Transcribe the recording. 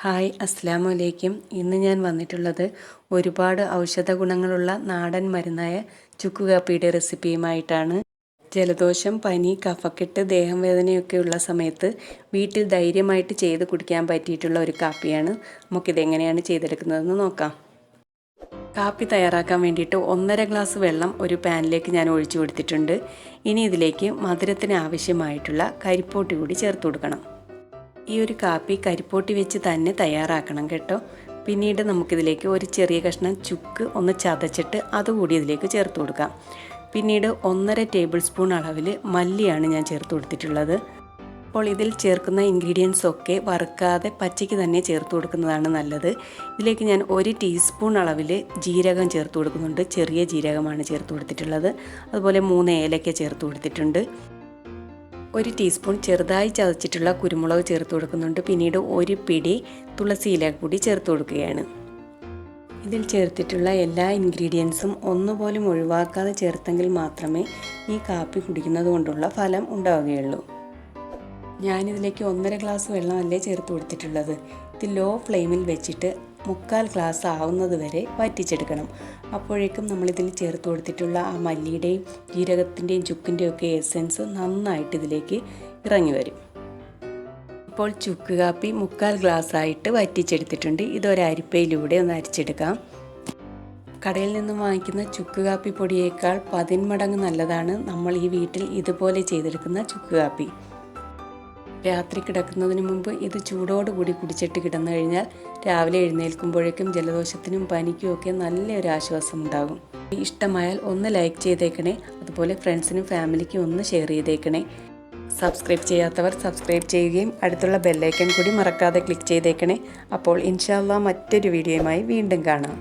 Hi അസ്സലാമു അലൈക്കും. ഇന്ന് ഞാൻ വന്നിട്ടുള്ളത് ഒരുപാട് ഔഷധ ഗുണങ്ങളുള്ള നാടൻ മരുന്നായ ചുക്ക് കാപ്പിയുടെ റെസിപ്പിയുമായിട്ടാണ്. ജലദോഷം, പനി, കഫക്കെട്ട്, ദേഹം വേദനയൊക്കെയുള്ള സമയത്ത് വീട്ടിൽ ധൈര്യമായിട്ട് ചെയ്ത് കുടിക്കാൻ പറ്റിയിട്ടുള്ള ഒരു കാപ്പിയാണ്. നമുക്കിതെങ്ങനെയാണ് ചെയ്തെടുക്കുന്നതെന്ന് നോക്കാം. കാപ്പി തയ്യാറാക്കാൻ വേണ്ടിയിട്ട് 1.5 ഗ്ലാസ് വെള്ളം ഒരു പാനിലേക്ക് ഞാൻ ഒഴിച്ചു കൊടുത്തിട്ടുണ്ട്. ഇനി ഇതിലേക്ക് മധുരത്തിന് ആവശ്യമായിട്ടുള്ള കരിപ്പോട്ടി കൂടി ചേർത്ത് കൊടുക്കണം. ഈ ഒരു കാപ്പി കരിപ്പോട്ടി വെച്ച് തന്നെ തയ്യാറാക്കണം കേട്ടോ. പിന്നീട് നമുക്കിതിലേക്ക് ഒരു ചെറിയ കഷ്ണം ചുക്ക് ഒന്ന് ചതച്ചിട്ട് അതുകൂടി ഇതിലേക്ക് ചേർത്ത് കൊടുക്കാം. പിന്നീട് 1.5 ടേബിൾ സ്പൂൺ അളവിൽ മല്ലിയാണ് ഞാൻ ചേർത്ത് കൊടുത്തിട്ടുള്ളത്. അപ്പോൾ ഇതിൽ ചേർക്കുന്ന ഇൻഗ്രീഡിയൻസ് ഒക്കെ വറുക്കാതെ പച്ചയ്ക്ക് തന്നെ ചേർത്ത് കൊടുക്കുന്നതാണ് നല്ലത്. ഇതിലേക്ക് ഞാൻ 1 ടീസ്പൂൺ അളവിൽ ജീരകം ചേർത്ത് കൊടുക്കുന്നുണ്ട്. ചെറിയ ജീരകമാണ് ചേർത്ത് കൊടുത്തിട്ടുള്ളത്. അതുപോലെ 3 ഏലക്ക ചേർത്ത് കൊടുത്തിട്ടുണ്ട്. 1 ടീസ്പൂൺ ചെറുതായി ചതച്ചിട്ടുള്ള കുരുമുളക് ചേർത്ത് കൊടുക്കുന്നുണ്ട്. പിന്നീട് 1 പിടി തുളസി ഇല കൂടി ചേർത്ത് കൊടുക്കുകയാണ്. ഇതിൽ ചേർത്തിട്ടുള്ള എല്ലാ ഇൻഗ്രീഡിയൻസും ഒന്നുപോലും ഒഴിവാക്കാതെ ചേർത്തെങ്കിൽ മാത്രമേ ഈ കാപ്പി കുടിക്കുന്നത് കൊണ്ടുള്ള ഫലം ഉണ്ടാവുകയുള്ളൂ. ഞാനിതിലേക്ക് 1.5 ഗ്ലാസ് വെള്ളമല്ലേ ചേർത്ത് കൊടുത്തിട്ടുള്ളത്. ഇത് ലോ ഫ്ലെയിമിൽ വെച്ചിട്ട് 3/4 ഗ്ലാസ് ആവുന്നത് വരെ വറ്റിച്ചെടുക്കണം. അപ്പോഴേക്കും നമ്മളിതിൽ ചേർത്ത് കൊടുത്തിട്ടുള്ള ആ മല്ലിയുടെയും ജീരകത്തിൻ്റെയും ചുക്കിൻ്റെയും ഒക്കെ എസെൻസ് നന്നായിട്ട് ഇതിലേക്ക് ഇറങ്ങി വരും. ഇപ്പോൾ ചുക്ക് കാപ്പി 3/4 ഗ്ലാസ് ആയിട്ട് വറ്റിച്ചെടുത്തിട്ടുണ്ട്. ഇതൊരു അരിപ്പയിലൂടെ ഒന്ന് അരിച്ചെടുക്കാം. കടയിൽ നിന്നും വാങ്ങിക്കുന്ന ചുക്ക് കാപ്പി പൊടിയേക്കാൾ 10 മടങ്ങ് നല്ലതാണ് നമ്മൾ ഈ വീട്ടിൽ ഇതുപോലെ ചെയ്തെടുക്കുന്ന ചുക്ക് കാപ്പി. രാത്രി കിടക്കുന്നതിന് മുമ്പ് ഇത് ചൂടോടുകൂടി കുടിച്ചിട്ട് കിടന്നു കഴിഞ്ഞാൽ രാവിലെ എഴുന്നേൽക്കുമ്പോഴേക്കും ജലദോഷത്തിനും പനിക്കും ഒക്കെ നല്ലൊരു ആശ്വാസം ഉണ്ടാകും. ഇഷ്ടമായാൽ ഒന്ന് ലൈക്ക് ചെയ്തേക്കണേ. അതുപോലെ ഫ്രണ്ട്സിനും ഫാമിലിക്കും ഒന്ന് ഷെയർ ചെയ്തേക്കണേ. സബ്സ്ക്രൈബ് ചെയ്യാത്തവർ സബ്സ്ക്രൈബ് ചെയ്യുകയും അടുത്തുള്ള ബെല്ലൈക്കൺ കൂടി മറക്കാതെ ക്ലിക്ക് ചെയ്തേക്കണേ. അപ്പോൾ ഇൻഷാ അല്ലാഹ് മറ്റൊരു വീഡിയോയുമായി വീണ്ടും കാണാം.